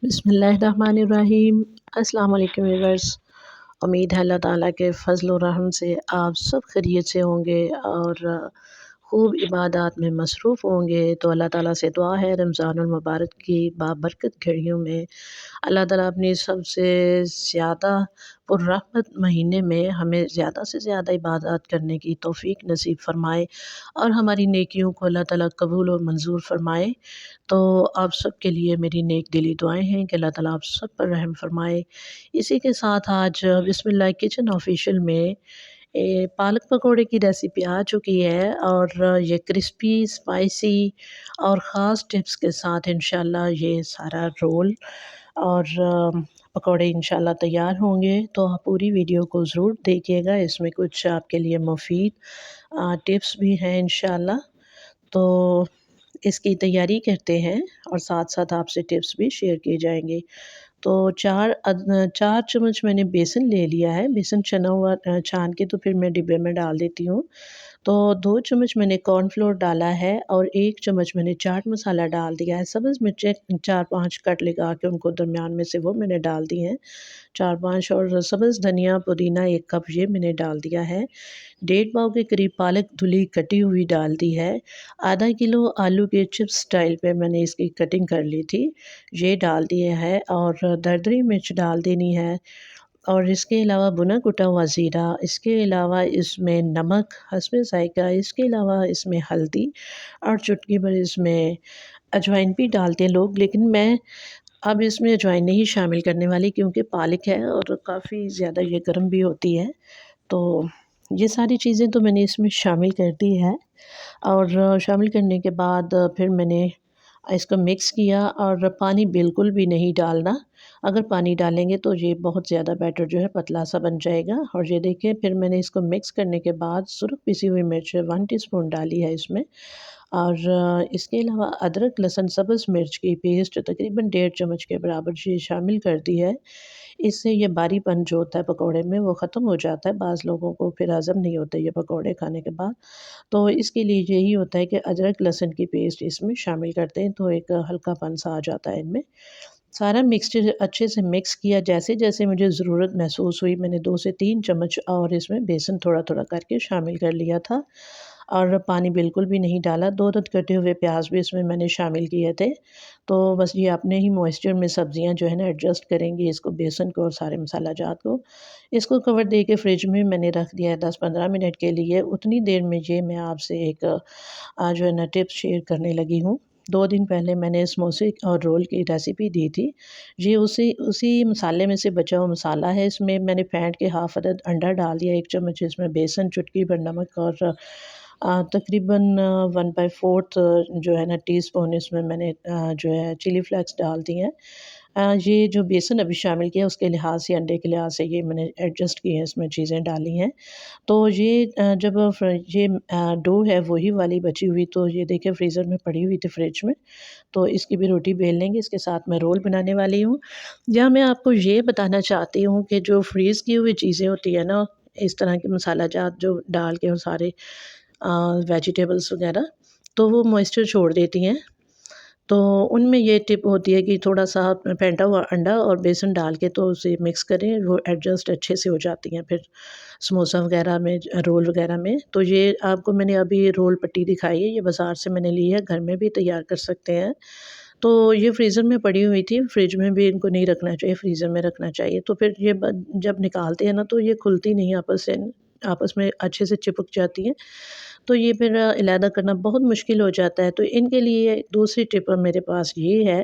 बिस्मिल्लाहिर्रहमानिर्रहीम। अस्सलाम वालेकुम व्यूअर्स। उम्मीद है अल्लाह ताला के फ़ज़ल व रहम से आप सब खैरियत से होंगे और खूब इबादत में मसरूफ़ होंगे। तो अल्लाह ताला से दुआ है रमज़ानुल मुबारक की बाबरकत घड़ियों में अल्लाह ताला अपनी सबसे ज़्यादा पुररहमत महीने में हमें ज़्यादा से ज़्यादा इबादत करने की तौफ़ीक नसीब फ़रमाए और हमारी नेकियों को अल्लाह ताला कबूल और मंज़ूर फ़रमाए। तो आप सब के लिए मेरी नेक दिली दुआएँ हैं कि अल्लाह ताला आप सब पर रहम फ़रमाए। इसी के साथ आज बिस्मिल्लाह किचन ऑफ़िशियल में पालक पकौड़े की रेसिपी आ चुकी है और ये क्रिस्पी, स्पाइसी और ख़ास टिप्स के साथ इंशाल्लाह ये सारा रोल और पकौड़े इंशाल्लाह तैयार होंगे। तो आप पूरी वीडियो को ज़रूर देखिएगा, इसमें कुछ आपके लिए मुफ़ीद टिप्स भी हैं इंशाल्लाह। तो इसकी तैयारी करते हैं और साथ-साथ आपसे टिप्स भी शेयर किए जाएँगे। तो 4 चम्मच मैंने बेसन ले लिया है, बेसन छना हुआ छान के तो फिर मैं डिब्बे में डाल देती हूँ। तो 2 चम्मच मैंने कॉर्नफ्लोर डाला है और 1 चम्मच मैंने चाट मसाला डाल दिया है। सब्ज़ मिर्चें 4-5 कट लगा के उनको दरमियान में से वो मैंने डाल दी हैं, 4-5 और सब्ज़ धनिया, पुदीना 1 कप ये मैंने डाल दिया है। डेढ़ पाव के करीब पालक धुली कटी हुई डाल दी है। आधा किलो आलू के चिप्स स्टाइल पे मैंने इसकी कटिंग कर ली थी, ये डाल दिया है और दरदरी मिर्च डाल देनी है और इसके अलावा भुना कुटा हुआ ज़ीरा, इसके अलावा इसमें नमक हस्बे ज़ायक़ा, इसके अलावा इसमें हल्दी और चुटकी भर इसमें अजवाइन भी डालते हैं लोग, लेकिन मैं अब इसमें अजवाइन नहीं शामिल करने वाली क्योंकि पालक है और काफ़ी ज़्यादा ये गर्म भी होती है। तो ये सारी चीज़ें तो मैंने इसमें शामिल कर दी है और शामिल करने के बाद फिर मैंने इसको मिक्स किया और पानी बिल्कुल भी नहीं डालना। अगर पानी डालेंगे तो ये बहुत ज़्यादा बैटर जो है पतला-सा बन जाएगा और ये देखिए फिर मैंने इसको मिक्स करने के बाद सुरख पिसी हुई मिर्च 1 टीस्पून डाली है इसमें और इसके अलावा अदरक, लहसुन, सब्ज़ मिर्च की पेस्ट तकरीबन डेढ़ चम्मच के बराबर ये शामिल कर दी है। इससे ये बारीपन जो होता है पकौड़े में वो ख़त्म हो जाता है, बाज़ लोगों को फिर हज़म नहीं होते ये पकौड़े खाने के बाद। तो इसके लिए यही होता है कि अदरक लहसुन की पेस्ट इसमें शामिल करते हैं तो एक हल्कापन सा आ जाता है इनमें। सारा मिक्सचर अच्छे से मिक्स किया, जैसे-जैसे मुझे ज़रूरत महसूस हुई मैंने 2 से 3 चम्मच और इसमें बेसन थोड़ा-थोड़ा करके शामिल कर लिया था और पानी बिल्कुल भी नहीं डाला। 2 अदद कटे हुए प्याज़ भी इसमें मैंने शामिल किए थे। तो बस ये अपने ही मॉइस्चर में सब्ज़ियाँ जो है ना एडजस्ट करेंगी इसको बेसन को और सारे मसाला जात को। इसको कवर दे के फ्रिज में मैंने रख दिया है 10-15 मिनट के लिए। उतनी देर में ये मैं आपसे एक जो है ना टिप्स शेयर करने लगी हूँ। 2 दिन पहले मैंने समोसे और रोल की रेसिपी दी थी। ये उसी उसी मसाले में से बचा हुआ मसाला है। इसमें मैंने फेंट के हाफ़ अदद अंडा डाल दिया, 1 चम्मच इसमें बेसन, चुटकी भर नमक और तकरीबन 1/4 जो है ना टीस्पून इसमें मैंने जो है चिली फ्लेक्स डाल दिए हैं। ये जो बेसन अभी शामिल किया उसके लिहाज़ से, अंडे के लिहाज़ से ये मैंने एडजस्ट किए हैं, इसमें चीज़ें डाली हैं। तो ये जब ये डो है वही वाली बची हुई तो ये देखिए फ्रीज़र में पड़ी हुई थी फ्रिज में, तो इसकी भी रोटी बेल लेंगे, इसके साथ मैं रोल बनाने वाली हूँ। यहाँ मैं आपको ये बताना चाहती हूँ कि जो फ्रीज़ की हुई चीज़ें होती हैं ना, इस तरह के मसाला जात जो डाल के और सारे वेजिटेबल्स वग़ैरह, तो वो मॉइस्चर छोड़ देती हैं। तो उनमें ये टिप होती है कि थोड़ा-सा फेंटा हुआ अंडा और बेसन डाल के तो उसे मिक्स करें, वो एडजस्ट अच्छे से हो जाती हैं फिर समोसा वग़ैरह में रोल वग़ैरह में। तो ये आपको मैंने अभी रोल पट्टी दिखाई है, ये बाज़ार से मैंने ली है, घर में भी तैयार कर सकते हैं। तो ये फ्रीज़र में पड़ी हुई थी, फ्रिज में भी इनको नहीं रखना चाहिए, फ्रीज़र में रखना चाहिए। तो फिर ये जब निकालते हैं ना तो ये खुलती नहीं आपस में अच्छे से चिपक जाती हैं। तो ये फिर अलहदा करना बहुत मुश्किल हो जाता है। तो इनके लिए दूसरी टिप मेरे पास ये है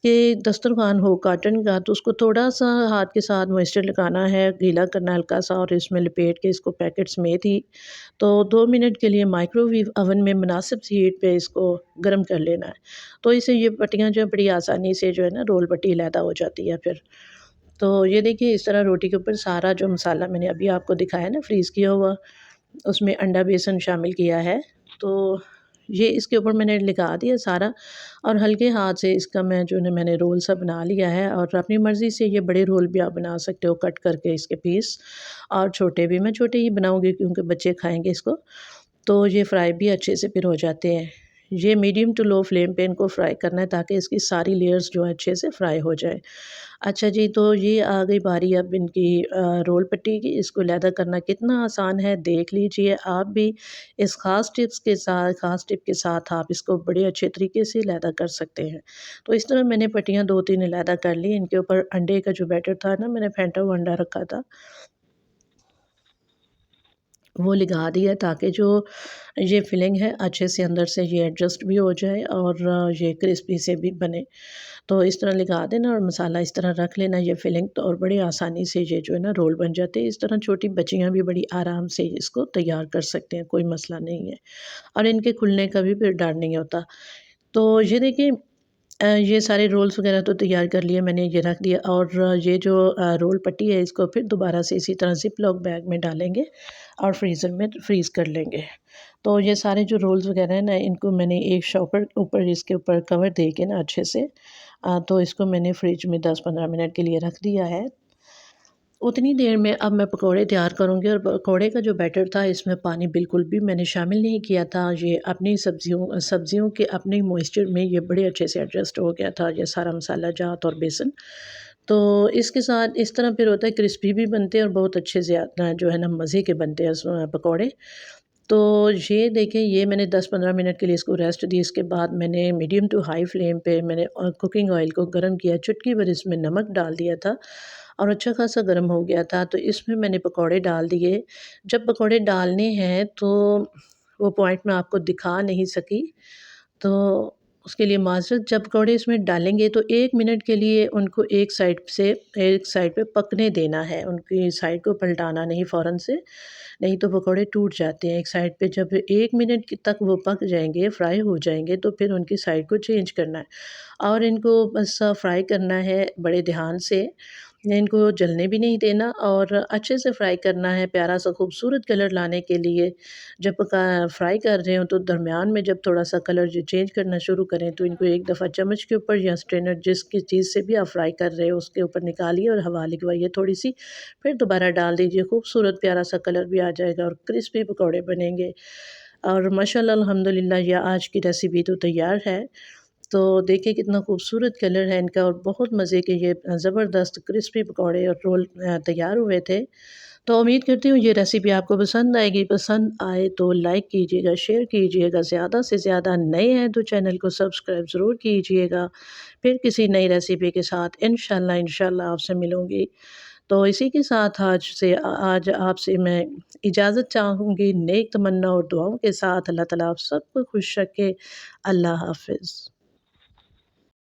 कि दस्तरख़्वान हो कॉटन का तो उसको थोड़ा-सा हाथ के साथ मॉइस्चर लगाना है, गीला करना है हल्का-सा और इसमें लपेट के इसको पैकेट समेत ही तो 2 मिनट के लिए माइक्रोवेव ओवन में मुनासिब सी हीट पे इसको गर्म कर लेना है। तो इससे ये पट्टियाँ जो है बड़ी आसानी से जो है ना रोल पट्टी अलहदा हो जाती है फिर। तो ये देखिए इस तरह रोटी के ऊपर सारा जो मसाला मैंने अभी आपको दिखाया ना फ्रीज़ किया हुआ, उसमें अंडा बेसन शामिल किया है। तो ये इसके ऊपर मैंने लगा दिया सारा और हल्के हाथ से इसका मैं जो है मैंने रोल सा बना लिया है और अपनी मर्ज़ी से ये बड़े रोल भी आप बना सकते हो कट करके इसके पीस और छोटे भी। मैं छोटे ही बनाऊँगी क्योंकि बच्चे खाएँगे इसको, तो ये फ्राई भी अच्छे से फिर हो जाते हैं। ये मीडियम टू लो फ्लेम पे इनको फ्राई करना है ताकि इसकी सारी लेयर्स जो है अच्छे से फ्राई हो जाए। अच्छा जी, तो ये आ गई बारी अब इनकी रोल पट्टी की। इसको लैदा करना कितना आसान है देख लीजिए आप भी। इस ख़ास टिप के साथ आप इसको बड़े अच्छे तरीके से लैदा कर सकते हैं। तो इस तरह मैंने पट्टियाँ 2-3 लैदा कर ली। इनके ऊपर अंडे का जो बैटर था ना, मैंने फेंटा हुआ अंडा रखा था, वो लगा दिया ताकि जो ये फिलिंग है अच्छे से अंदर से ये एडजस्ट भी हो जाए और ये क्रिस्पी से भी बने। तो इस तरह लगा देना और मसाला इस तरह रख लेना ये फिलिंग, तो और बड़ी आसानी से ये जो है ना रोल बन जाते हैं। इस तरह छोटी बच्चियाँ भी बड़ी आराम से इसको तैयार कर सकते हैं, कोई मसला नहीं है और इनके खुलने का भी फिर डर नहीं होता। तो ये देखिए ये सारे रोल्स वगैरह तो तैयार कर लिए मैंने, ये रख दिया और ये जो रोल पट्टी है इसको फिर दोबारा से इसी तरह ज़िप-लॉक बैग में डालेंगे और फ्रीज़र में फ्रीज़ कर लेंगे। तो ये सारे जो रोल्स वगैरह हैं ना, इनको मैंने एक शॉपर ऊपर इसके ऊपर कवर दे के ना अच्छे से तो इसको मैंने फ्रिज में 10-15 मिनट के लिए रख दिया है। उतनी देर में अब मैं पकौड़े तैयार करूँगी और पकौड़े का जो बैटर था इसमें पानी बिल्कुल भी मैंने शामिल नहीं किया था। ये अपनी सब्ज़ियों सब्ज़ियों के अपने मॉइस्चर में ये बड़े अच्छे से एडजस्ट हो गया था, ये सारा मसाला जात और बेसन। तो इसके साथ इस तरह फिर होता है क्रिस्पी भी बनते हैं और बहुत अच्छे से जो है ना मज़े के बनते हैं पकौड़े। तो ये देखें, ये मैंने 10-15 मिनट के लिए इसको रेस्ट दी। इसके बाद मैंने मीडियम टू हाई फ्लेम पे मैंने कुकिंग ऑयल को गरम किया, चुटकी भर इसमें नमक डाल दिया था और अच्छा खासा गरम हो गया था। तो इसमें मैंने पकौड़े डाल दिए। जब पकौड़े डालने हैं तो वो पॉइंट मैं आपको दिखा नहीं सकी, तो उसके लिए माज़रत। जब पकौड़े इसमें डालेंगे तो 1 मिनट के लिए उनको एक साइड पे पकने देना है, उनकी साइड को पलटाना नहीं फ़ौरन से, नहीं तो पकौड़े टूट जाते हैं। एक साइड पे जब 1 मिनट तक वो पक जाएँगे, फ्राई हो जाएँगे, तो फिर उनकी साइड को चेंज करना है और इनको बस फ्राई करना है बड़े ध्यान से। इनको जलने भी नहीं देना और अच्छे से फ्राई करना है प्यारा-सा खूबसूरत कलर लाने के लिए। जब फ्राई कर रहे हो तो दरमियान में जब थोड़ा-सा कलर जो चेंज करना शुरू करें तो इनको एक दफ़ा चम्मच के ऊपर या स्ट्रेनर जिस किस चीज़ से भी आप फ्राई कर रहे हो उसके ऊपर निकालिए और हवा लगवाइए थोड़ी-सी, फिर दोबारा डाल दीजिए। खूबसूरत प्यारा-सा कलर भी आ जाएगा और क्रिस्पी पकौड़े बनेंगे। और माशाअल्लाह अल्हम्दुलिल्लाह ये आज की रेसिपी तो तैयार है। तो देखिए कितना खूबसूरत कलर है इनका और बहुत मज़े के ये ज़बरदस्त क्रिस्पी पकौड़े और रोल तैयार हुए थे। तो उम्मीद करती हूँ ये रेसिपी आपको पसंद आएगी। पसंद आए तो लाइक कीजिएगा, शेयर कीजिएगा, ज़्यादा से ज़्यादा नए हैं तो चैनल को सब्सक्राइब ज़रूर कीजिएगा। फिर किसी नई रेसिपी के साथ इंशाल्लाह आपसे मिलूँगी। तो इसी के साथ आज आपसे मैं इजाज़त चाहूँगी नेक तमन्ना और दुआओं के साथ। अल्लाह ताला आप सबको खुश रखे। अल्लाह हाफ़िज़।